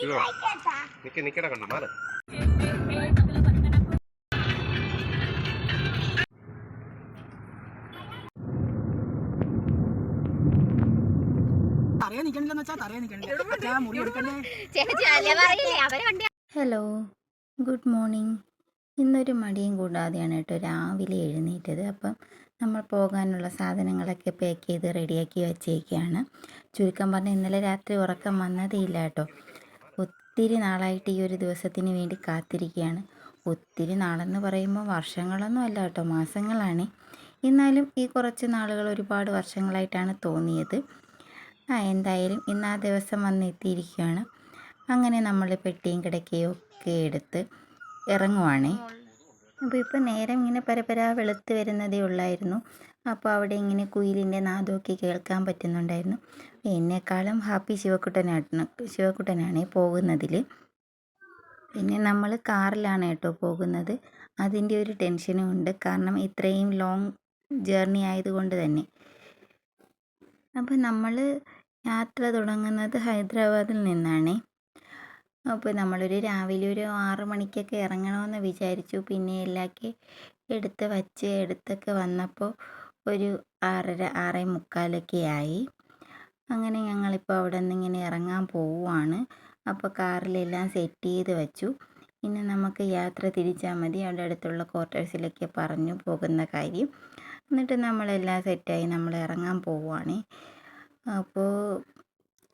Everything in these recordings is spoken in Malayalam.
നിക്കട കണ്ടു മാറ്. Hello, good morning. ഇന്നൊരു മടിയും കൂടാതെയാണ് കേട്ടോ രാവിലെ എഴുന്നേറ്റത്. അപ്പം നമ്മൾ പോകാനുള്ള സാധനങ്ങളൊക്കെ പാക്ക് ചെയ്ത് റെഡിയാക്കി വച്ചേക്കുകയാണ്. ചുരുക്കം പറഞ്ഞാൽ ഇന്നലെ രാത്രി ഉറക്കം വന്നതേ ഇല്ല കേട്ടോ. ഒത്തിരി നാളായിട്ട് ഈ ഒരു ദിവസത്തിന് വേണ്ടി കാത്തിരിക്കുകയാണ്. ഒത്തിരി നാളെന്ന് പറയുമ്പോൾ വർഷങ്ങളൊന്നും അല്ല കേട്ടോ, മാസങ്ങളാണ്. എന്നാലും ഈ കുറച്ച് നാളുകൾ ഒരുപാട് വർഷങ്ങളായിട്ടാണ് തോന്നിയത്. എന്തായാലും ഇന്ന് ആ ദിവസം വന്നെത്തിയിരിക്കുകയാണ്. അങ്ങനെ നമ്മൾ പെട്ടിയും കിടക്കയും ഒക്കെ എടുത്ത് ഇറങ്ങുവാണേ. അപ്പോൾ ഇപ്പോൾ നേരം ഇങ്ങനെ പരപരാ വെളുത്ത് വരുന്നതേ ഉള്ളായിരുന്നു. അപ്പോൾ അവിടെ ഇങ്ങനെ കുയിലിൻ്റെ നാദമൊക്കെ കേൾക്കാൻ പറ്റുന്നുണ്ടായിരുന്നു. എന്നെക്കാളും ഹാപ്പി ശിവക്കുട്ടനാണ് പോകുന്നതിൽ. പിന്നെ നമ്മൾ കാറിലാണ് കേട്ടോ പോകുന്നത്. അതിൻ്റെ ഒരു ടെൻഷനും ഉണ്ട്, കാരണം ഇത്രയും ലോങ് ജേർണി ആയതുകൊണ്ട് തന്നെ. അപ്പോൾ നമ്മൾ യാത്ര തുടങ്ങുന്നത് ഹൈദരാബാദിൽ നിന്നാണ്. അപ്പോൾ നമ്മളൊരു രാവിലെ ഒരു 6 മണിക്കൊക്കെ ഇറങ്ങണമെന്ന് വിചാരിച്ചു. പിന്നെ എല്ലാമൊക്കെ എടുത്തൊക്കെ വന്നപ്പോൾ ഒരു 6:30 6:45 ആയി. അങ്ങനെ ഞങ്ങളിപ്പോൾ അവിടെ നിന്ന് ഇങ്ങനെ ഇറങ്ങാൻ പോവുകയാണ്. അപ്പോൾ കാറിലെല്ലാം സെറ്റ് ചെയ്ത് വച്ചു. പിന്നെ നമുക്ക് യാത്ര തിരിച്ചാൽ മതി. അവിടെ അടുത്തുള്ള ക്വാർട്ടേഴ്സിലൊക്കെ പറഞ്ഞു പോകുന്ന കാര്യം. എന്നിട്ട് നമ്മളെല്ലാം സെറ്റായി നമ്മൾ ഇറങ്ങാൻ പോവുകയാണ്. അപ്പോൾ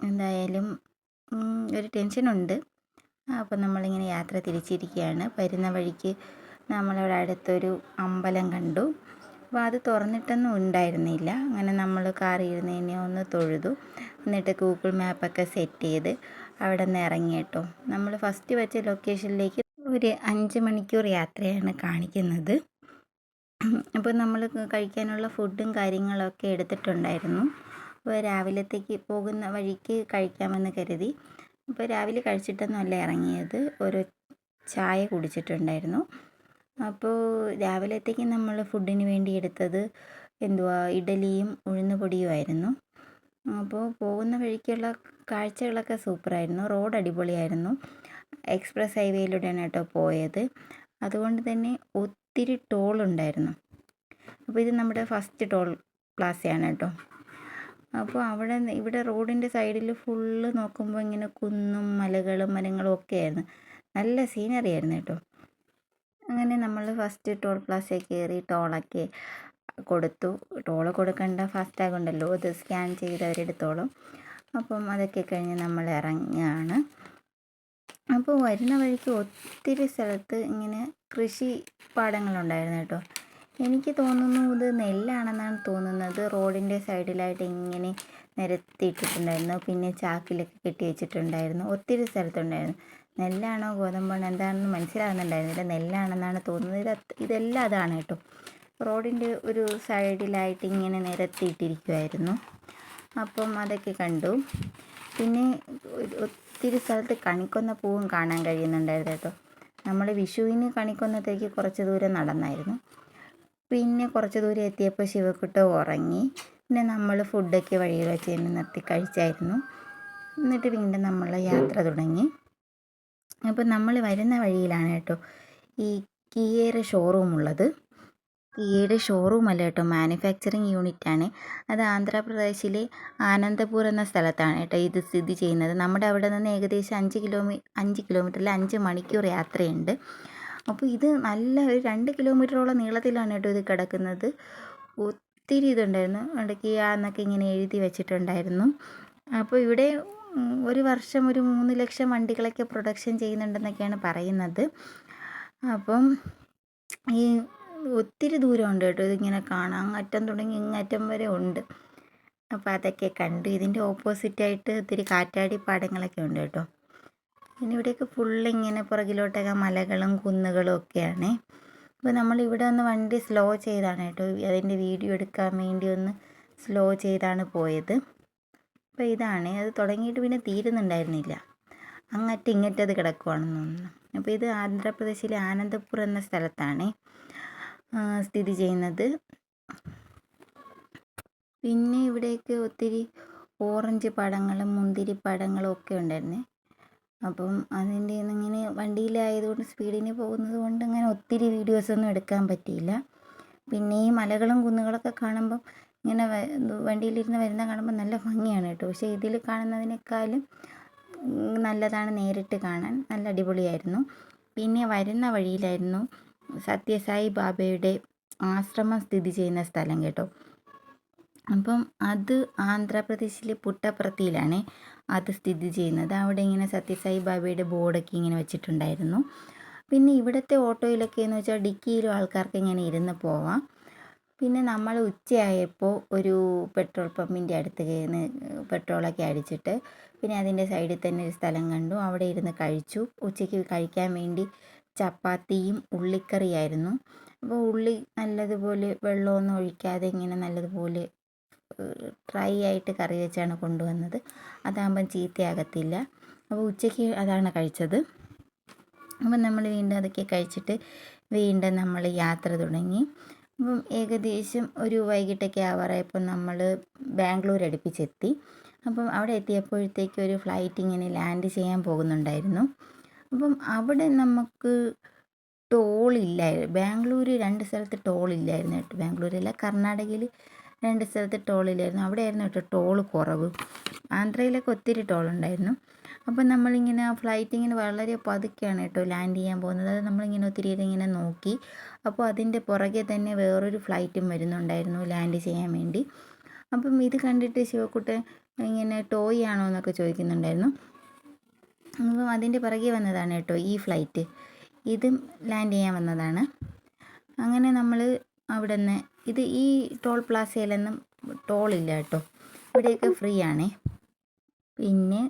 എന്തായാലും ഒരു ടെൻഷനുണ്ട്. അപ്പോൾ നമ്മളിങ്ങനെ യാത്ര തിരിച്ചിരിക്കുകയാണ്. വരുന്ന വഴിക്ക് നമ്മളവിടെ അടുത്തൊരു അമ്പലം കണ്ടു. അപ്പോൾ അത് തുറന്നിട്ടൊന്നും ഉണ്ടായിരുന്നില്ല. അങ്ങനെ നമ്മൾ കാറിൽ ഇരുന്ന് തന്നെ ഒന്ന് തൊഴുതു. എന്നിട്ട് ഗൂഗിൾ മാപ്പൊക്കെ സെറ്റ് ചെയ്ത് അവിടെ നിന്ന് ഇറങ്ങി കേട്ടോ. നമ്മൾ ഫസ്റ്റ് വെച്ച ലൊക്കേഷനിലേക്ക് ഒരു 5 മണിക്കൂർ യാത്രയാണ് കാണിക്കുന്നത്. അപ്പോൾ നമ്മൾ കഴിക്കാനുള്ള ഫുഡും കാര്യങ്ങളൊക്കെ എടുത്തിട്ടുണ്ടായിരുന്നു. അപ്പോൾ രാവിലത്തേക്ക് പോകുന്ന വഴിക്ക് കഴിക്കാമെന്ന് കരുതി. ഇപ്പോൾ രാവിലെ കഴിച്ചിട്ടൊന്നുമല്ല ഇറങ്ങിയത്, ഒരു ചായ കുടിച്ചിട്ടുണ്ടായിരുന്നു. അപ്പോൾ രാവിലത്തേക്ക് നമ്മൾ ഫുഡിന് വേണ്ടി എടുത്തത് ഇഡലിയും ഉഴുന്നുപൊടിയുമായിരുന്നു. അപ്പോൾ പോകുന്ന വഴിക്കുള്ള കാഴ്ചകളൊക്കെ സൂപ്പറായിരുന്നു. റോഡ് അടിപൊളിയായിരുന്നു. എക്സ്പ്രസ് ഹൈവേയിലൂടെയാണ് കേട്ടോ പോയത്. അതുകൊണ്ട് തന്നെ ഒത്തിരി ടോളുണ്ടായിരുന്നു. അപ്പോൾ ഇത് നമ്മുടെ ഫസ്റ്റ് ടോൾ പ്ലാസയാണ് കേട്ടോ. അപ്പോൾ ഇവിടെ റോഡിൻ്റെ സൈഡിൽ ഫുള്ള് നോക്കുമ്പോൾ ഇങ്ങനെ കുന്നും മലകളും മരങ്ങളും ഒക്കെ ആയിരുന്നു. നല്ല സീനറി ആയിരുന്നു കേട്ടോ. അങ്ങനെ നമ്മൾ ഫസ്റ്റ് ടോൾ പ്ലാസയിൽ കയറി ടോളൊക്കെ കൊടുത്തു. ടോൾ കൊടുക്കേണ്ട ഫാസ്ടാഗ് ഉണ്ടല്ലോ, അത് സ്കാൻ ചെയ്ത് അവരെടുത്തോളും. അപ്പം അതൊക്കെ കഴിഞ്ഞ് നമ്മൾ ഇറങ്ങുകയാണ്. അപ്പോൾ വരുന്ന വഴിക്ക് ഒത്തിരി സ്ഥലത്ത് ഇങ്ങനെ കൃഷി പാടങ്ങളുണ്ടായിരുന്നു കേട്ടോ. എനിക്ക് തോന്നുന്നു ഇത് നെല്ലാണെന്നാണ് തോന്നുന്നത്. റോഡിൻ്റെ സൈഡിലായിട്ട് ഇങ്ങനെ നിരത്തിയിട്ടിട്ടുണ്ടായിരുന്നു. പിന്നെ ചാക്കിലൊക്കെ കെട്ടി വെച്ചിട്ടുണ്ടായിരുന്നു. ഒത്തിരി സ്ഥലത്തുണ്ടായിരുന്നു. നെല്ലാണോ ഗോതമ്പാണോ എന്താണെന്ന് മനസ്സിലാകുന്നുണ്ടായിരുന്നില്ല. നെല്ലാണെന്നാണ് തോന്നുന്നത്. ഇതെല്ലാം അതാണ് കേട്ടോ. റോഡിൻ്റെ ഒരു സൈഡിലായിട്ട് ഇങ്ങനെ നിരത്തിയിട്ടിരിക്കുമായിരുന്നു. അപ്പം അതൊക്കെ കണ്ടു. പിന്നെ ഒത്തിരി സ്ഥലത്ത് കണിക്കൊന്ന പൂവും കാണാൻ കഴിയുന്നുണ്ടായിരുന്നു കേട്ടോ. നമ്മൾ വിഷുവിന് കണിക്കൊന്നത്തേക്ക് കുറച്ച് ദൂരം നടന്നായിരുന്നു. പിന്നെ കുറച്ച് ദൂരം എത്തിയപ്പോൾ ശിവക്കുട്ട ഉറങ്ങി. പിന്നെ നമ്മൾ ഫുഡൊക്കെ വഴിയിൽ വെച്ച് തന്നെ നിർത്തി കഴിച്ചായിരുന്നു. എന്നിട്ട് വീണ്ടും നമ്മൾ യാത്ര തുടങ്ങി. അപ്പോൾ നമ്മൾ വരുന്ന വഴിയിലാണ് കേട്ടോ ഈ കിയയുടെ ഷോറൂം ഉള്ളത്. കിയയുടെ ഷോറൂം അല്ല കേട്ടോ, മാനുഫാക്ചറിങ് യൂണിറ്റാണ്. അത് ആന്ധ്രാപ്രദേശിലെ ആനന്ദപൂർ എന്ന സ്ഥലത്താണ് കേട്ടോ ഇത് സ്ഥിതി ചെയ്യുന്നത്. നമ്മുടെ അവിടെ നിന്ന് ഏകദേശം 5 കിലോമീറ്ററിൽ 5 മണിക്കൂർ യാത്രയുണ്ട്. അപ്പോൾ ഇത് നല്ല ഒരു 2 കിലോമീറ്ററോളം നീളത്തിലാണ് കേട്ടോ ഇത് കിടക്കുന്നത്. ഒത്തിരി ഇതുണ്ടായിരുന്നു. അവിടെ കിയ എന്നൊക്കെ ഇങ്ങനെ എഴുതി വെച്ചിട്ടുണ്ടായിരുന്നു. അപ്പോൾ ഇവിടെ ഒരു വർഷം ഒരു 3 ലക്ഷം വണ്ടികളൊക്കെ പ്രൊഡക്ഷൻ ചെയ്യുന്നുണ്ടെന്നൊക്കെയാണ് പറയുന്നത്. അപ്പം ഈ ഒത്തിരി ദൂരമുണ്ട് കേട്ടോ ഇതിങ്ങനെ കാണാം. അങ്ങറ്റം തുടങ്ങി ഇങ്ങറ്റം വരെ ഉണ്ട്. അപ്പോൾ അതൊക്കെ കണ്ടു. ഇതിൻ്റെ ഓപ്പോസിറ്റായിട്ട് ഒത്തിരി കാറ്റാടി പാടങ്ങളൊക്കെ ഉണ്ട് കേട്ടോ. പിന്നെ ഇവിടെയൊക്കെ ഫുള്ളിങ്ങനെ പുറകിലോട്ടൊക്കെ മലകളും കുന്നുകളും ഒക്കെയാണ്. അപ്പോൾ നമ്മളിവിടെ ഒന്ന് വണ്ടി സ്ലോ ചെയ്താണ് കേട്ടോ, അതിൻ്റെ വീഡിയോ എടുക്കാൻ വേണ്ടി ഒന്ന് സ്ലോ ചെയ്താണ് പോയത്. അപ്പോൾ ഇതാണ് അത് തുടങ്ങിയിട്ട് പിന്നെ തീരുന്നുണ്ടായിരുന്നില്ല. അങ്ങറ്റം ഇങ്ങറ്റത് കിടക്കുവാണെന്ന് തോന്നുന്നു. അപ്പോൾ ഇത് ആന്ധ്രാപ്രദേശിലെ ആനന്ദപൂർ എന്ന സ്ഥലത്താണ് സ്ഥിതി ചെയ്യുന്നത്. പിന്നെ ഇവിടെയൊക്കെ ഒത്തിരി ഓറഞ്ച് പഴങ്ങളും മുന്തിരി പഴങ്ങളും ഒക്കെ ഉണ്ടായിരുന്നു. അപ്പം അതിൻ്റെ ഇങ്ങനെ വണ്ടിയിലായതുകൊണ്ട് സ്പീഡിന് പോകുന്നത് കൊണ്ട് അങ്ങനെ ഒത്തിരി വീഡിയോസൊന്നും എടുക്കാൻ പറ്റിയില്ല. പിന്നെ ഈ മലകളും കുന്നുകളൊക്കെ കാണുമ്പം ഇങ്ങനെ വണ്ടിയിലിരുന്ന് വരുന്ന കാണുമ്പോൾ നല്ല ഭംഗിയാണ് കേട്ടോ. പക്ഷേ ഇതിൽ കാണുന്നതിനേക്കാളും നല്ലതാണ് നേരിട്ട് കാണാൻ. നല്ല അടിപൊളിയായിരുന്നു. പിന്നെ വരുന്ന വഴിയിലായിരുന്നു സത്യസായി ബാബയുടെ ആശ്രമം സ്ഥിതി ചെയ്യുന്ന സ്ഥലം കേട്ടോ. അപ്പം അത് ആന്ധ്രാപ്രദേശിലെ പുട്ടപ്രത്തിയിലാണ് അത് സ്ഥിതി ചെയ്യുന്നത്. അവിടെ ഇങ്ങനെ സത്യസായി ബാബയുടെ ബോർഡൊക്കെ ഇങ്ങനെ വെച്ചിട്ടുണ്ടായിരുന്നു. പിന്നെ ഇവിടുത്തെ ഓട്ടോയിലൊക്കെ എന്ന് വെച്ചാൽ ഡിക്കിയിലും ആൾക്കാർക്ക് ഇങ്ങനെ ഇരുന്ന് പോവാം. പിന്നെ നമ്മൾ ഉച്ചയായപ്പോൾ ഒരു പെട്രോൾ പമ്പിൻ്റെ അടുത്ത് കയറി പെട്രോളൊക്കെ അടിച്ചിട്ട് പിന്നെ അതിൻ്റെ സൈഡിൽ തന്നെ ഒരു സ്ഥലം കണ്ടു. അവിടെ ഇരുന്ന് കഴിച്ചു. ഉച്ചയ്ക്ക് കഴിക്കാൻ വേണ്ടി ചപ്പാത്തിയും ഉള്ളിക്കറിയായിരുന്നു. അപ്പോൾ ഉള്ളി നല്ലതുപോലെ വെള്ളമൊന്നും ഒഴിക്കാതെ ഇങ്ങനെ നല്ലതുപോലെ ഡ്രൈ ആയിട്ട് കറി വെച്ചാണ് കൊണ്ടുവന്നത്. അതാകുമ്പം ചീത്തയാകത്തില്ല. അപ്പോൾ ഉച്ചയ്ക്ക് അതാണ് കഴിച്ചത്. അപ്പം നമ്മൾ വീണ്ടും അതൊക്കെ കഴിച്ചിട്ട് വീണ്ടും നമ്മൾ യാത്ര തുടങ്ങി. അപ്പം ഏകദേശം ഒരു വൈകിട്ടൊക്കെ ആവാറായപ്പോൾ നമ്മൾ ബാംഗ്ലൂർ അടുപ്പിച്ചെത്തി. അപ്പം അവിടെ എത്തിയപ്പോഴത്തേക്ക് ഒരു ഫ്ലൈറ്റ് ഇങ്ങനെ ലാൻഡ് ചെയ്യാൻ പോകുന്നുണ്ടായിരുന്നു. അപ്പം അവിടെ നമുക്ക് ടോളില്ലായിരുന്നു. ബാംഗ്ലൂർ 2 സ്ഥലത്ത് ടോളില്ലായിരുന്നു കേട്ടോ. ബാംഗ്ലൂരല്ല, കർണാടകയിൽ 2 സ്ഥലത്ത് ടോളില്ലായിരുന്നു. അവിടെയായിരുന്നു കേട്ടോ ടോള് കുറവ്. ആന്ധ്രയിലൊക്കെ ഒത്തിരി ടോളുണ്ടായിരുന്നു. അപ്പം നമ്മളിങ്ങനെ ആ ഫ്ലൈറ്റ് ഇങ്ങനെ വളരെ പതുക്കെയാണ് കേട്ടോ ലാൻഡ് ചെയ്യാൻ പോകുന്നത്. അത് നമ്മളിങ്ങനെ ഒത്തിരി ഇങ്ങനെ നോക്കി. അപ്പോൾ അതിൻ്റെ പുറകെ തന്നെ വേറൊരു ഫ്ലൈറ്റും വരുന്നുണ്ടായിരുന്നു ലാൻഡ് ചെയ്യാൻ വേണ്ടി. അപ്പം ഇത് കണ്ടിട്ട് ശിവക്കുട്ടൻ ഇങ്ങനെ ടോയ് ആണോ എന്നൊക്കെ ചോദിക്കുന്നുണ്ടായിരുന്നു. അപ്പം അതിൻ്റെ പുറകെ വന്നതാണ് കേട്ടോ ഈ ഫ്ലൈറ്റ്. ഇതും ലാൻഡ് ചെയ്യാൻ വന്നതാണ്. അങ്ങനെ നമ്മൾ അവിടെ നിന്ന് ഈ ടോൾ പ്ലാസയിലൊന്നും ടോളില്ല കേട്ടോ. ഇവിടെയൊക്കെ ഫ്രീ ആണേ. പിന്നെ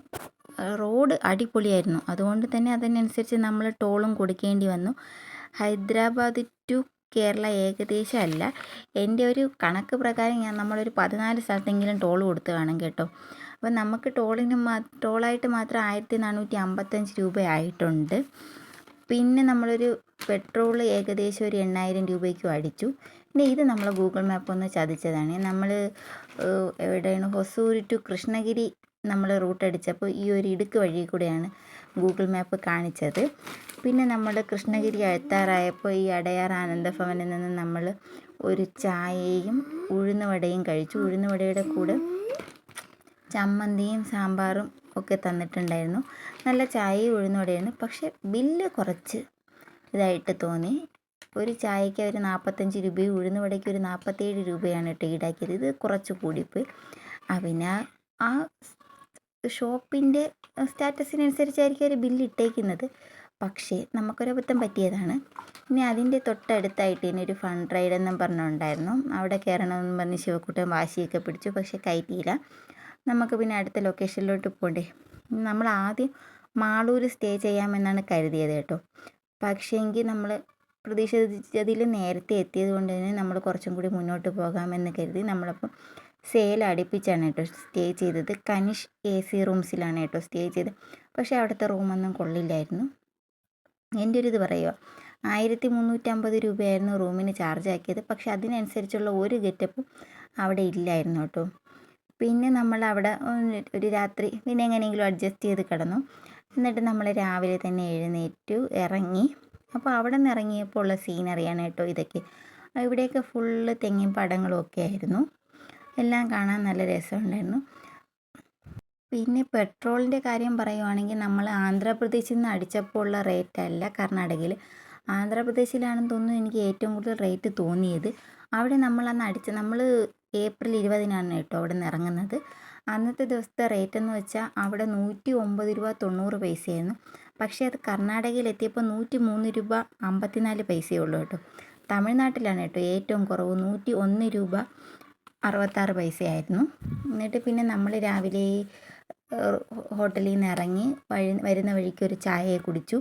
റോഡ് അടിപൊളിയായിരുന്നു. അതുകൊണ്ട് തന്നെ അതിനനുസരിച്ച് നമ്മൾ ടോളും കൊടുക്കേണ്ടി വന്നു. ഹൈദരാബാദ് ടു കേരള ഏകദേശം അല്ല, എൻ്റെ ഒരു കണക്ക് പ്രകാരം നമ്മളൊരു 14 സ്ഥലത്തെങ്കിലും ടോൾ കൊടുത്ത് കാണും കേട്ടോ. അപ്പം നമുക്ക് ടോളായിട്ട് മാത്രം 1455 രൂപയായിട്ടുണ്ട്. പിന്നെ നമ്മളൊരു പെട്രോൾ ഏകദേശം ഒരു 8000 രൂപയ്ക്കും അടിച്ചു. പിന്നെ ഇത് നമ്മൾ ഗൂഗിൾ മാപ്പ് ഒന്ന് ചതിച്ചതാണ്. നമ്മൾ എവിടെയാണ് ഹൊസൂർ ടു കൃഷ്ണഗിരി നമ്മൾ റൂട്ട് അടിച്ചപ്പോൾ ഈ ഒരു ഇടുക്ക് വഴി കൂടെയാണ് ഗൂഗിൾ മാപ്പ് കാണിച്ചത്. പിന്നെ നമ്മൾ കൃഷ്ണഗിരി എത്താറായപ്പോൾ ഈ അടയാർ ആനന്ദഭവനിൽ നിന്ന് നമ്മൾ ഒരു ചായയും ഉഴുന്നുവടയും കഴിച്ചു. ഉഴുന്നുവടയുടെ കൂടെ ചമ്മന്തിയും സാമ്പാറും ഒക്കെ തന്നിട്ടുണ്ടായിരുന്നു. നല്ല ചായയും ഉഴുന്നുവടയായിരുന്നു. പക്ഷേ ബില്ല് കുറച്ച് ഇതായിട്ട് തോന്നി. ഒരു ചായയ്ക്ക് അവർ 45 രൂപയും ഉഴുന്നുവടയ്ക്ക് ഒരു 47 രൂപയാണ് കേട്ടോ ഈടാക്കിയത്. ഇത് കുറച്ച് കൂടിപ്പോയി. പിന്നെ ആ ഷോപ്പിൻ്റെ സ്റ്റാറ്റസിനനുസരിച്ചായിരിക്കും ഒരു ബില്ല് ഇട്ടേക്കുന്നത്. പക്ഷേ നമുക്കൊരബദ്ധം പറ്റിയതാണ്. ഇനി അതിൻ്റെ തൊട്ടടുത്തായിട്ട് തന്നെ ഒരു ഫൺ റൈഡ് എന്നും പറഞ്ഞുണ്ടായിരുന്നു. അവിടെ കയറണമെന്ന് പറഞ്ഞ് ശിവക്കുട്ടൻ വാശിയൊക്കെ പിടിച്ചു. പക്ഷേ കയറ്റിയില്ല. നമുക്ക് പിന്നെ അടുത്ത ലൊക്കേഷനിലോട്ട് പോകണ്ടേ. നമ്മൾ ആദ്യം മാളൂർ സ്റ്റേ ചെയ്യാമെന്നാണ് കരുതിയത് കേട്ടോ. പക്ഷേ എങ്കിൽ നമ്മൾ പ്രതീക്ഷിച്ചതിൽ നേരത്തെ എത്തിയത് കൊണ്ട് തന്നെ നമ്മൾ കുറച്ചും കൂടി മുന്നോട്ട് പോകാമെന്ന് കരുതി നമ്മളപ്പം സേലം അടുപ്പിച്ചാണ് കേട്ടോ സ്റ്റേ ചെയ്തത്. കനിഷ് AC റൂംസിലാണ് കേട്ടോ സ്റ്റേ ചെയ്തത്. പക്ഷേ അവിടുത്തെ റൂമൊന്നും കൊള്ളില്ലായിരുന്നു. എൻ്റെ ഒരു ഇത് പറയുക, 1350 രൂപയായിരുന്നു റൂമിന് ചാർജ് ആക്കിയത്. പക്ഷെ അതിനനുസരിച്ചുള്ള ഒരു ഗെറ്റപ്പും അവിടെ ഇല്ലായിരുന്നു കേട്ടോ. പിന്നെ നമ്മൾ അവിടെ ഒരു രാത്രി പിന്നെ എങ്ങനെയെങ്കിലും അഡ്ജസ്റ്റ് ചെയ്ത് കിടന്നു. എന്നിട്ട് നമ്മൾ രാവിലെ തന്നെ എഴുന്നേറ്റു ഇറങ്ങി. അപ്പോൾ അവിടെ നിന്ന് ഇറങ്ങിയപ്പോൾ ഉള്ള സീനറിയാണ് കേട്ടോ ഇതൊക്കെ. ഇവിടെയൊക്കെ ഫുള്ള് തെങ്ങിൻ പടങ്ങളും ഒക്കെ ആയിരുന്നു. എല്ലാം കാണാൻ നല്ല രസമുണ്ടായിരുന്നു. പിന്നെ പെട്രോളിൻ്റെ കാര്യം പറയുവാണെങ്കിൽ നമ്മൾ ആന്ധ്രാപ്രദേശിൽ നിന്ന് അടിച്ചപ്പോൾ ഉള്ള റേറ്റല്ല കർണാടകയിൽ. ആന്ധ്രാപ്രദേശിലാണെന്ന് തോന്നുന്നു എനിക്ക് ഏറ്റവും കൂടുതൽ റേറ്റ് തോന്നിയത്. അവിടെ നമ്മൾ ഏപ്രിൽ 20-നാണ് കേട്ടോ അവിടെ നിന്ന് ഇറങ്ങുന്നത്. അന്നത്തെ ദിവസത്തെ റേറ്റ് എന്ന് വെച്ചാൽ അവിടെ 109 രൂപ 90 പൈസയായിരുന്നു. പക്ഷേ അത് കർണാടകയിൽ എത്തിയപ്പോൾ 103 രൂപ 54 പൈസയേ ഉള്ളൂ കേട്ടോ. തമിഴ്നാട്ടിലാണ് കേട്ടോ ഏറ്റവും കുറവ്, 101 രൂപ 66 പൈസയായിരുന്നു. എന്നിട്ട് പിന്നെ നമ്മൾ രാവിലെ ഹോട്ടലിൽ നിന്ന് ഇറങ്ങി വരുന്ന വഴിക്ക് ഒരു ചായ കുടിച്ചു.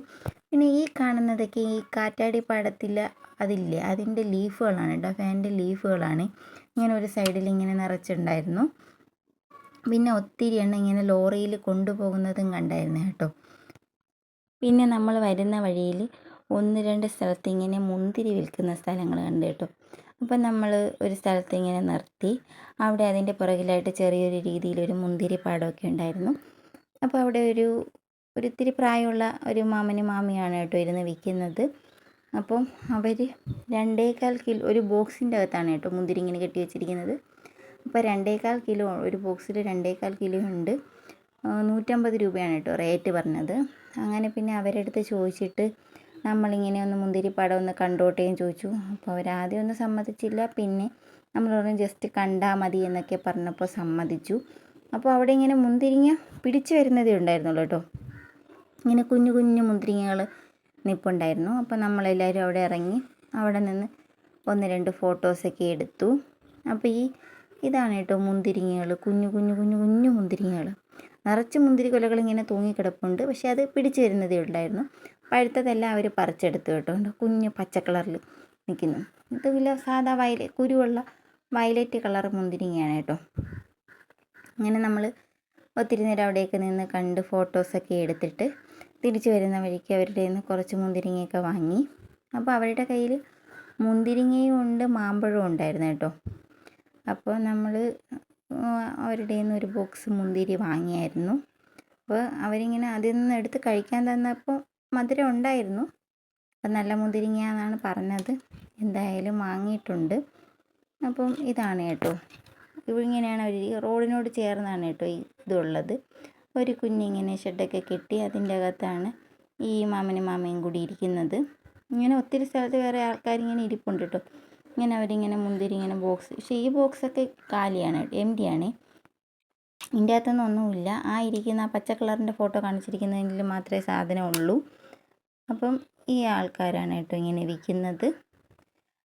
പിന്നെ ഈ കാണുന്നതൊക്കെ ഈ കാറ്റാടി പാടത്തിൽ അതില്ലേ അതിൻ്റെ ലീഫുകളാണ് കേട്ടോ. ഫാനിൻ്റെ ലീഫുകളാണ് ഇങ്ങനെ ഒരു സൈഡിൽ ഇങ്ങനെ നിറച്ചിട്ടുണ്ടായിരുന്നു. പിന്നെ ഒത്തിരി എണ്ണ ഇങ്ങനെ ലോറിയിൽ കൊണ്ടുപോകുന്നതും കണ്ടായിരുന്നു കേട്ടോ. പിന്നെ നമ്മൾ വരുന്ന വഴിയിൽ 1-2 സ്ഥലത്ത് ഇങ്ങനെ മുന്തിരി വിൽക്കുന്ന സ്ഥലങ്ങൾ കണ്ടു കേട്ടോ. അപ്പം നമ്മൾ ഒരു സ്ഥലത്ത് ഇങ്ങനെ നിർത്തി. അവിടെ അതിൻ്റെ പുറകിലായിട്ട് ചെറിയൊരു രീതിയിലൊരു മുന്തിരി പാടമൊക്കെ ഉണ്ടായിരുന്നു. അപ്പോൾ അവിടെ ഒരു ഒരിത്തിരി പ്രായമുള്ള ഒരു മാമനും മാമിയാണ് കേട്ടോ ഇരുന്ന് വിൽക്കുന്നത്. അപ്പം അവർ 2.25 കിലോ ഒരു ബോക്സിൻ്റെ അകത്താണ് കേട്ടോ മുന്തിരി ഇങ്ങനെ കെട്ടി വെച്ചിരിക്കുന്നത്. അപ്പോൾ 2.25 കിലോ ഒരു ബോക്സിൽ 2.25 കിലോ ഉണ്ട്. 150 രൂപയാണ് കേട്ടോ റേറ്റ് പറഞ്ഞത്. അങ്ങനെ പിന്നെ അവരുടെ അടുത്ത് ചോദിച്ചിട്ട് നമ്മളിങ്ങനെ ഒന്ന് മുന്തിരിപ്പാടം ഒന്ന് കണ്ടോട്ടേന്ന് ചോദിച്ചു. അപ്പോൾ അവരാദ്യം ഒന്നും സമ്മതിച്ചില്ല. പിന്നെ നമ്മൾ പറഞ്ഞു ജസ്റ്റ് കണ്ടാൽ മതി എന്നൊക്കെ പറഞ്ഞപ്പോൾ സമ്മതിച്ചു. അപ്പോൾ അവിടെ ഇങ്ങനെ മുന്തിരിങ്ങ പിടിച്ചു വരുന്നതേ ഉണ്ടായിരുന്നുള്ളൂ കേട്ടോ. ഇങ്ങനെ കുഞ്ഞു കുഞ്ഞു മുന്തിരിങ്ങകൾ നിൽപ്പുണ്ടായിരുന്നു. അപ്പോൾ നമ്മളെല്ലാവരും അവിടെ ഇറങ്ങി അവിടെ നിന്ന് 1-2 ഫോട്ടോസൊക്കെ എടുത്തു. അപ്പോൾ ഇതാണ് കേട്ടോ മുന്തിരിങ്ങകൾ, കുഞ്ഞു കുഞ്ഞു കുഞ്ഞു കുഞ്ഞു മുന്തിരിങ്ങകൾ. നിറച്ച് മുന്തിരി കൊലകൾ ഇങ്ങനെ തൂങ്ങിക്കിടപ്പുണ്ട്. പക്ഷേ അത് പിടിച്ചു വരുന്നതേ ഉണ്ടായിരുന്നു. പഴുത്തതെല്ലാം അവർ പറിച്ചെടുത്തു കേട്ടോ. കുഞ്ഞ് പച്ച കളറിൽ നിൽക്കുന്നു. ഇതില്ല സാധാ കുരുവുള്ള വയലറ്റ് കളർ മുന്തിരിങ്ങയാണ് കേട്ടോ. അങ്ങനെ നമ്മൾ ഒത്തിരി നേരം അവിടെയൊക്കെ നിന്ന് കണ്ട് ഫോട്ടോസൊക്കെ എടുത്തിട്ട് തിരിച്ചു വരുന്ന വഴിക്ക് അവരുടെ നിന്ന് കുറച്ച് മുന്തിരിങ്ങയൊക്കെ വാങ്ങി. അപ്പോൾ അവരുടെ കയ്യിൽ മുന്തിരിങ്ങയും ഉണ്ട് മാമ്പഴവും ഉണ്ടായിരുന്നു കേട്ടോ. അപ്പോൾ നമ്മൾ അവരുടെ നിന്ന് ഒരു ബോക്സ് മുന്തിരി വാങ്ങിയായിരുന്നു. അപ്പോൾ അവരിങ്ങനെ അതിൽ നിന്ന് എടുത്ത് കഴിക്കാൻ തന്നപ്പോൾ മധുരം ഉണ്ടായിരുന്നു. അപ്പം നല്ല മുന്തിരിങ്ങ എന്നാണ് പറഞ്ഞത്. എന്തായാലും വാങ്ങിയിട്ടുണ്ട്. അപ്പം ഇതാണ് കേട്ടോ, ഇങ്ങനെയാണ് അവർ റോഡിനോട് ചേർന്നാണ് കേട്ടോ ഇതുള്ളത്. ഒരു കുഞ്ഞിങ്ങനെ ഷെഡൊക്കെ കെട്ടി അതിൻ്റെ അകത്താണ് ഈ മാമനും മാമയും കൂടി ഇരിക്കുന്നത്. ഇങ്ങനെ ഒത്തിരി സ്ഥലത്ത് വേറെ ആൾക്കാരിങ്ങനെ ഇരിപ്പുണ്ട് കേട്ടോ. ഇങ്ങനെ അവരിങ്ങനെ മുന്തിരി ഇങ്ങനെ ബോക്സ്, പക്ഷേ ഈ ബോക്സൊക്കെ കാലിയാണ്, എംപ്റ്റി ആണ്. ഇതിൻ്റെ അകത്തൊന്നും ഒന്നുമില്ല. ആ ഇരിക്കുന്ന പച്ച കളറിൻ്റെ ഫോട്ടോ കാണിച്ചിരിക്കുന്നതിൽ മാത്രമേ സാധനം ഉള്ളൂ. അപ്പം ഈ ആൾക്കാരാണ് കേട്ടോ ഇങ്ങനെ വിൽക്കുന്നത്.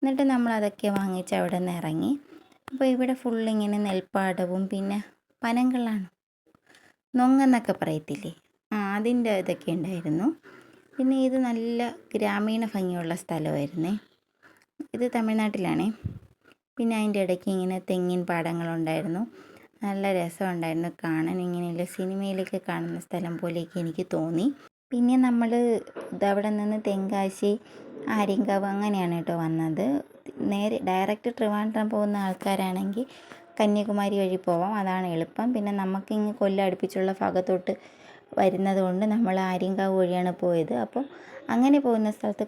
എന്നിട്ട് നമ്മളതൊക്കെ വാങ്ങിച്ച് അവിടെ നിന്ന് ഇറങ്ങി. അപ്പോൾ ഇവിടെ ഫുള്ളിങ്ങനെ നെൽപ്പാടവും പിന്നെ പനങ്കളാണ്, നൊങ്ങെന്നൊക്കെ പറയത്തില്ലേ, അതിൻ്റെ ഇതൊക്കെ ഉണ്ടായിരുന്നു. പിന്നെ ഇത് നല്ല ഗ്രാമീണ ഭംഗിയുള്ള സ്ഥലമായിരുന്നേ. ഇത് തമിഴ്നാട്ടിലാണേ. പിന്നെ അതിൻ്റെ ഇടയ്ക്ക് ഇങ്ങനെ തെങ്ങിൻ പാടങ്ങളുണ്ടായിരുന്നു. നല്ല രസമുണ്ടായിരുന്നു കാണാൻ. ഇങ്ങനെയുള്ള സിനിമയിലൊക്കെ കാണുന്ന സ്ഥലം പോലെയൊക്കെ എനിക്ക് തോന്നി. പിന്നെ നമ്മൾ ഇതവിടെ നിന്ന് തെങ്കാശി, ആര്യങ്കാവ് അങ്ങനെയാണ് കേട്ടോ വന്നത്. നേരെ ഡയറക്റ്റ് ട്രിവാൻഡ്രം പോകുന്ന ആൾക്കാരാണെങ്കിൽ കന്യാകുമാരി വഴി പോവാം, അതാണ് എളുപ്പം. പിന്നെ നമുക്കിങ്ങ് കൊല്ലം അടുപ്പിച്ചുള്ള ഭാഗത്തോട്ട് വരുന്നത് കൊണ്ട് നമ്മൾ ആര്യങ്കാവ് വഴിയാണ് പോയത്. അപ്പോൾ അങ്ങനെ പോകുന്ന സ്ഥലത്ത്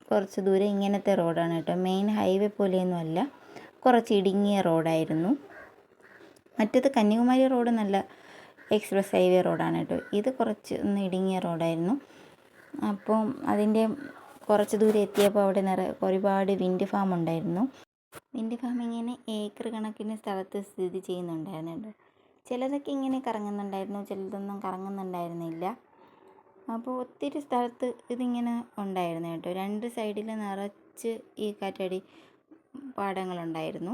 കുറച്ച് ദൂരം ഇങ്ങനത്തെ റോഡാണ് കേട്ടോ. മെയിൻ ഹൈവേ പോലെയൊന്നും അല്ല, കുറച്ച് ഇടുങ്ങിയ റോഡായിരുന്നു. മറ്റേത് കന്യാകുമാരി റോഡ് നല്ല എക്സ്പ്രസ് ഹൈവേ റോഡാണ് കേട്ടോ. ഇത് കുറച്ച് ഒന്ന് ഇടുങ്ങിയ റോഡായിരുന്നു. അപ്പം അതിൻ്റെ കുറച്ച് ദൂരം എത്തിയപ്പോൾ അവിടെ ഒരുപാട് വിൻഡ് ഫാം ഉണ്ടായിരുന്നു. വിൻഡ് ഫാം ഇങ്ങനെ ഏക്കർ കണക്കിന് സ്ഥലത്ത് സ്ഥിതി ചെയ്യുന്നുണ്ടായിരുന്നു കേട്ടോ. ചിലതൊക്കെ ഇങ്ങനെ കറങ്ങുന്നുണ്ടായിരുന്നു, ചിലതൊന്നും കറങ്ങുന്നുണ്ടായിരുന്നില്ല. അപ്പോൾ ഒത്തിരി സ്ഥലത്ത് ഇതിങ്ങനെ ഉണ്ടായിരുന്നു കേട്ടോ. 2 സൈഡിൽ നിറച്ച് ഈ കാറ്റാടി പാടങ്ങളുണ്ടായിരുന്നു.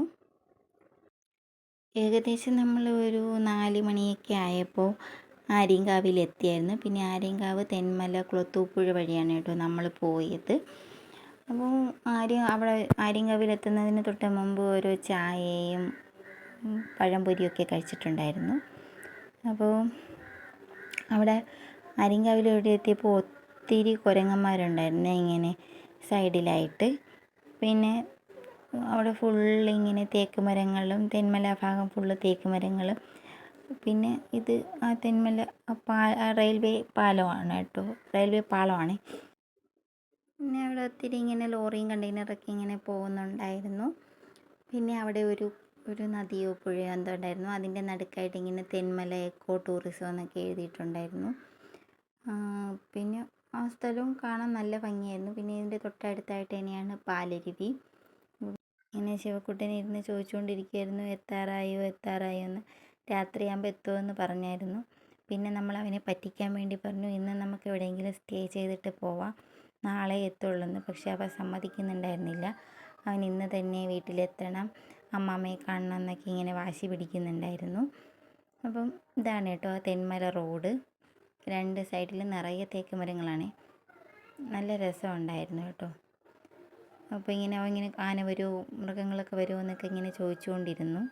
ഏകദേശം നമ്മൾ ഒരു 4 മണിയൊക്കെ ആയപ്പോൾ ആര്യങ്കാവിലെത്തിയായിരുന്നു. പിന്നെ ആര്യങ്കാവ് തെന്മല കുളത്തൂപ്പുഴ വഴിയാണ് കേട്ടോ നമ്മൾ പോയത്. അപ്പോൾ അവിടെ ആര്യങ്കാവിലെത്തുന്നതിന് തൊട്ട് മുമ്പ് ഒരു ചായയും പഴംപൊരിയൊക്കെ കഴിച്ചിട്ടുണ്ടായിരുന്നു. അപ്പോൾ അവിടെ ആര്യങ്കാവിലെവിടെ എത്തിയപ്പോൾ ഒത്തിരി കുരങ്ങന്മാരുണ്ടായിരുന്നു ഇങ്ങനെ സൈഡിലായിട്ട്. പിന്നെ അവിടെ ഫുള്ളിങ്ങനെ തേക്ക് മരങ്ങളും, തെന്മല ഭാഗം ഫുള്ള് തേക്ക് മരങ്ങളും. പിന്നെ ഇത് ആ തെന്മല റെയിൽവേ പാലമാണ് കേട്ടോ, റെയിൽവേ പാലമാണ്. പിന്നെ അവിടെ ഒത്തിരി ഇങ്ങനെ ലോറിയും കണ്ടെയ്നറൊക്കെ ഇങ്ങനെ പോകുന്നുണ്ടായിരുന്നു. പിന്നെ അവിടെ ഒരു നദിയോ പുഴയോ എന്തോ ഉണ്ടായിരുന്നു. അതിൻ്റെ നടുക്കായിട്ട് ഇങ്ങനെ തെന്മല എക്കോ ടൂറിസം എന്നൊക്കെ എഴുതിയിട്ടുണ്ടായിരുന്നു. പിന്നെ ആ സ്ഥലവും കാണാൻ നല്ല ഭംഗിയായിരുന്നു. പിന്നെ ഇതിൻ്റെ തൊട്ടടുത്തായിട്ട് തന്നെയാണ് പാലരുവി. ഇങ്ങനെ ശിവക്കുട്ടനെ ഇരുന്ന് ചോദിച്ചുകൊണ്ടിരിക്കുകയായിരുന്നു, എത്താറായോ എന്ന്. രാത്രിയാകുമ്പോൾ എത്തുമെന്ന് പറഞ്ഞായിരുന്നു. പിന്നെ നമ്മൾ അവനെ പറ്റിക്കാൻ വേണ്ടി പറഞ്ഞു, ഇന്ന് നമുക്ക് എവിടെയെങ്കിലും സ്റ്റേ ചെയ്തിട്ട് പോവാം, നാളെ എത്തുള്ളൂ. പക്ഷെ അവൻ സമ്മതിക്കുന്നുണ്ടായിരുന്നില്ല. അവൻ ഇന്ന് തന്നെ വീട്ടിലെത്തണം, അമ്മാമ്മയെ കാണണം എന്നൊക്കെ ഇങ്ങനെ വാശി പിടിക്കുന്നുണ്ടായിരുന്നു. അപ്പം ഇതാണ് കേട്ടോ ആ തെന്മല റോഡ്. 2 സൈഡിലും നിറയെ തേക്ക് മരങ്ങളാണ്. നല്ല രസമുണ്ടായിരുന്നു കേട്ടോ. അപ്പോൾ ഇങ്ങനെ ആന വരുമോ, മൃഗങ്ങളൊക്കെ വരുമോ എന്നൊക്കെ ഇങ്ങനെ ചോദിച്ചുകൊണ്ടിരുന്നു.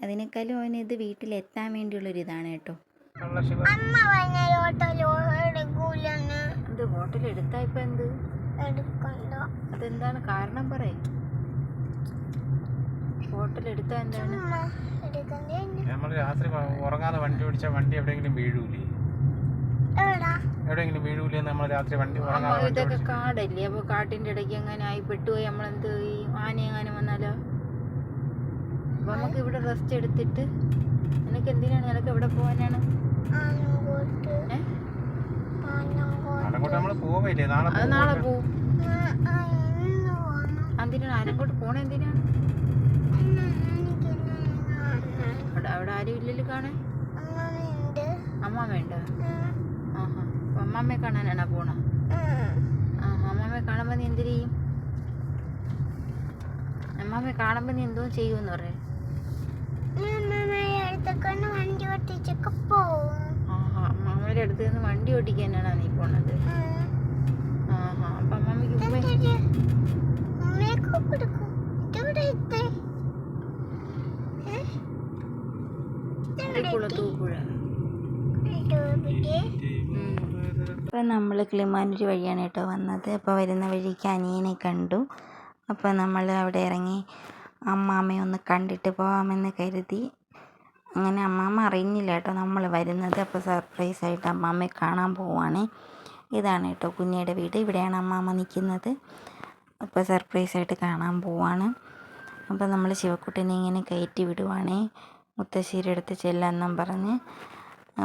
അതിനേക്കാളും അവന് ഇത് വീട്ടിലെത്താൻ വേണ്ടിയുള്ളൊരിതാണ് കേട്ടോ. ഇത് ഹോട്ടൽ എടുത്താ ഇപ്പം എന്ത് അതെന്താണ് കാരണം പറയും? ഹോട്ടൽ എടുത്താൽ എന്താണ്? നമ്മൾ രാത്രി ഉറങ്ങാതെ വണ്ടി ഓടിച്ചാൽ വണ്ടി എവിടെയെങ്കിലും വീഴൂലേ? എവിടെയെങ്കിലും വീഴൂലേ നമ്മൾ രാത്രി വണ്ടി ഇതൊക്കെ കാടല്ലേ, അപ്പോൾ കാട്ടിൻ്റെ ഇടയ്ക്ക് എങ്ങനെ ആയി പെട്ടുപോയി നമ്മളെന്ത് ഈ ആന എങ്ങാനും വന്നാലോ? അപ്പോൾ നമുക്ക് ഇവിടെ റെസ്റ്റ് എടുത്തിട്ട് നിനക്ക് എന്തിനാണ്, നിനക്ക് എവിടെ പോകാനാണ്? അത് നാളെ പോവും. എന്തിനാണ് ആനക്കോട്ട് പോണേ? എന്തിനാണ്? അവിടെ ആരും ഇല്ലല്ലോ കാണാൻ. അമ്മാമ്മയുണ്ടോ? ആഹാ, അപ്പൊ അമ്മാമ്മയെ കാണാനാണോ പോണ? ആഹാ, അമ്മാമ്മയെ കാണുമ്പോ നീ എന്ത് ചെയ്യും? അമ്മാമ്മയെ കാണുമ്പോ നീ എന്തോ ചെയ്യുമെന്ന് പറയേ? ആഹാ, അമ്മാമ്മയുടെ അടുത്ത് നിന്ന് വണ്ടി ഓടിക്കാനാണോ നീ പോണത്? ആഹാ, അപ്പൊ അമ്മാമ്മക്ക് അപ്പം നമ്മൾ കിളിമാനൂർ വഴിയാണ് കേട്ടോ വന്നത്. അപ്പോൾ വരുന്ന വഴിക്ക് അനിയനെ കണ്ടു. അപ്പോൾ നമ്മൾ അവിടെ ഇറങ്ങി അമ്മാമ്മയെ ഒന്ന് കണ്ടിട്ട് പോകാമെന്ന് കരുതി. അങ്ങനെ അമ്മാമ്മ അറിഞ്ഞില്ല കേട്ടോ നമ്മൾ വരുന്നത്. അപ്പോൾ സർപ്രൈസായിട്ട് അമ്മാമ്മയെ കാണാൻ പോവുകയാണ്. ഇതാണ് കേട്ടോ കുഞ്ഞിയുടെ വീട്, ഇവിടെയാണ് അമ്മാമ്മ നിൽക്കുന്നത്. അപ്പോൾ സർപ്രൈസായിട്ട് കാണാൻ പോവാണ്. അപ്പോൾ നമ്മൾ ശിവക്കുട്ടനെ ഇങ്ങനെ കയറ്റി വിടുവാണേ, മുത്തശ്ശിയുടെ അടുത്ത് ചെല്ലാന്നും പറഞ്ഞ്.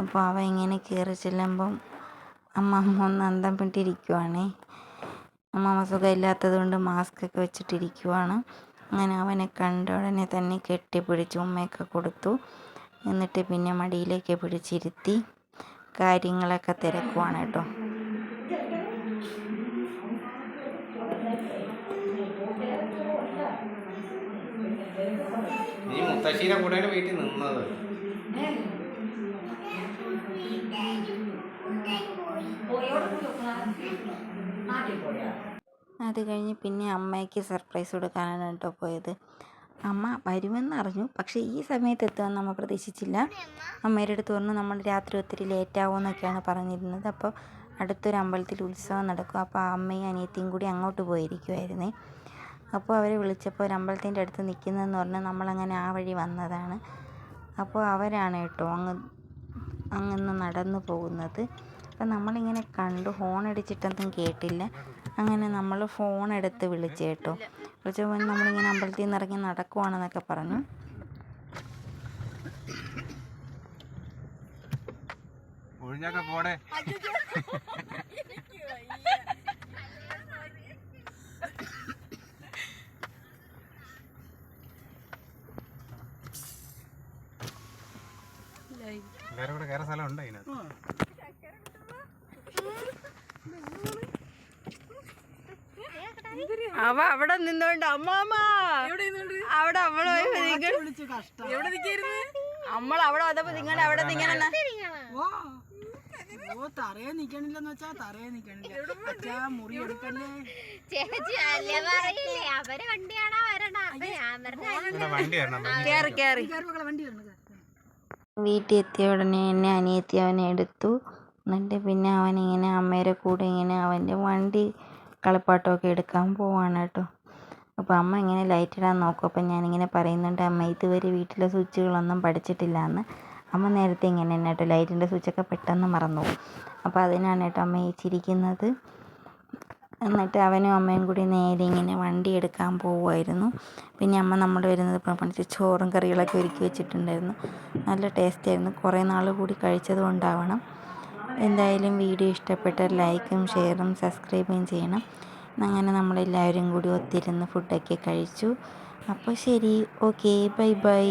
അപ്പോൾ അവൻ ഇങ്ങനെ കയറി ചെല്ലുമ്പം അമ്മമ്മ ഒന്ന് അന്തം വിട്ടിരിക്കുവാണേ. അമ്മമ്മ സുഖമില്ലാത്തത് കൊണ്ട് മാസ്ക് ഒക്കെ വെച്ചിട്ടിരിക്കുവാണ്. അങ്ങനെ അവനെ കണ്ട ഉടനെ തന്നെ കെട്ടിപ്പിടിച്ച് ഉമ്മയൊക്കെ കൊടുത്തു. എന്നിട്ട് പിന്നെ മടിയിലേക്ക് പിടിച്ചിരുത്തി കാര്യങ്ങളൊക്കെ തിരക്കുവാണ് കേട്ടോ. മുത്തശ്ശിയുടെ കൂടെ വീട്ടിൽ നിന്നത്. അത് കഴിഞ്ഞ് പിന്നെ അമ്മയ്ക്ക് സർപ്രൈസ് കൊടുക്കാനാണ് കേട്ടോ പോയത്. അമ്മ വരുമെന്ന് അറിഞ്ഞു, പക്ഷേ ഈ സമയത്ത് എത്തുമെന്ന് നമ്മൾ പ്രതീക്ഷിച്ചില്ല. അമ്മയുടെ അടുത്ത് പറഞ്ഞു നമ്മൾ രാത്രി ഒത്തിരി ലേറ്റാവുമെന്നൊക്കെയാണ് പറഞ്ഞിരുന്നത്. അപ്പോൾ അടുത്തൊരു അമ്പലത്തിൽ ഉത്സവം നടക്കും. അപ്പോൾ അമ്മയും അനിയത്തിയും കൂടി അങ്ങോട്ട് പോയിരിക്കുമായിരുന്നേ. അപ്പോൾ അവരെ വിളിച്ചപ്പോൾ ഒരു അമ്പലത്തിൻ്റെ അടുത്ത് നിൽക്കുന്നതെന്ന് പറഞ്ഞാൽ നമ്മളങ്ങനെ ആ വഴി വന്നതാണ്. അപ്പോൾ അവരാണ് കേട്ടോ അങ്ങ് നടന്നു പോകുന്നത്. അപ്പം നമ്മളിങ്ങനെ കണ്ടു, ഹോൺ അടിച്ചിട്ടൊന്നും കേട്ടില്ല. അങ്ങനെ നമ്മൾ ഫോൺ എടുത്ത് വിളിച്ചു കേട്ടോ. വിളിച്ചപ്പോൾ നമ്മളിങ്ങനെ അമ്പലത്തിൽ നിന്ന് ഇറങ്ങി നടക്കുവാണെന്നൊക്കെ പറഞ്ഞു. എല്ലാവരും കൂടെ കയറാൻ സ്ഥലം ഉണ്ടോ അതിനകത്ത്? അവ അവിടെ നിന്നോണ്ട് അമ്മാമ്മ അവിടെ അവിടെ വന്നപ്പോ നിങ്ങളുടെ അവിടെ നിങ്ങനെ തറയെ നിക്കണില്ലെന്ന് വെച്ചാ തറയെ നിക്കണില്ല. മുറി എടുക്കല്ലേ വീട്ടിൽ എത്തിയ ഉടനെ എന്നെ അനിയത്തി അവനെ എടുത്തു. എന്നിട്ട് പിന്നെ അവനിങ്ങനെ അമ്മയുടെ കൂടെ ഇങ്ങനെ അവൻ്റെ വണ്ടി കളിപ്പാട്ടമൊക്കെ എടുക്കാൻ പോവാണ് കേട്ടോ. അപ്പോൾ അമ്മ ഇങ്ങനെ ലൈറ്റ് ഇടാൻ നോക്കും. അപ്പം ഞാനിങ്ങനെ പറയുന്നുണ്ട്, അമ്മ ഇതുവരെ വീട്ടിലെ സ്വിച്ചുകളൊന്നും പഠിച്ചിട്ടില്ല എന്ന്. അമ്മ നേരത്തെ ഇങ്ങനെ തന്നെ കേട്ടോ, ലൈറ്റിൻ്റെ സ്വിച്ചൊക്കെ പെട്ടെന്ന് മറന്നു പോകും. അപ്പോൾ അതിനാണ് കേട്ടോ അമ്മ ചിരിക്കുന്നത്. എന്നിട്ട് അവനും അമ്മയും കൂടി നേരെ ഇങ്ങനെ വണ്ടി എടുക്കാൻ പോവുമായിരുന്നു. പിന്നെ അമ്മ നമ്മൾ വരുന്നത് പ്രമാണിച്ച് ചോറും കറികളൊക്കെ ഒരുക്കി വെച്ചിട്ടുണ്ടായിരുന്നു. നല്ല ടേസ്റ്റായിരുന്നു. കുറേ നാൾ കൂടി കഴിച്ചത് കൊണ്ടാവണം. എന്തായാലും വീഡിയോ ഇഷ്ടപ്പെട്ടാൽ ലൈക്കും ഷെയറും സബ്സ്ക്രൈബും ചെയ്യണം. അങ്ങനെ നമ്മളെല്ലാവരും കൂടി ഒത്തിരുന്ന് ഫുഡൊക്കെ കഴിച്ചു. അപ്പോൾ ശരി, ഓക്കെ, ബൈ ബൈ.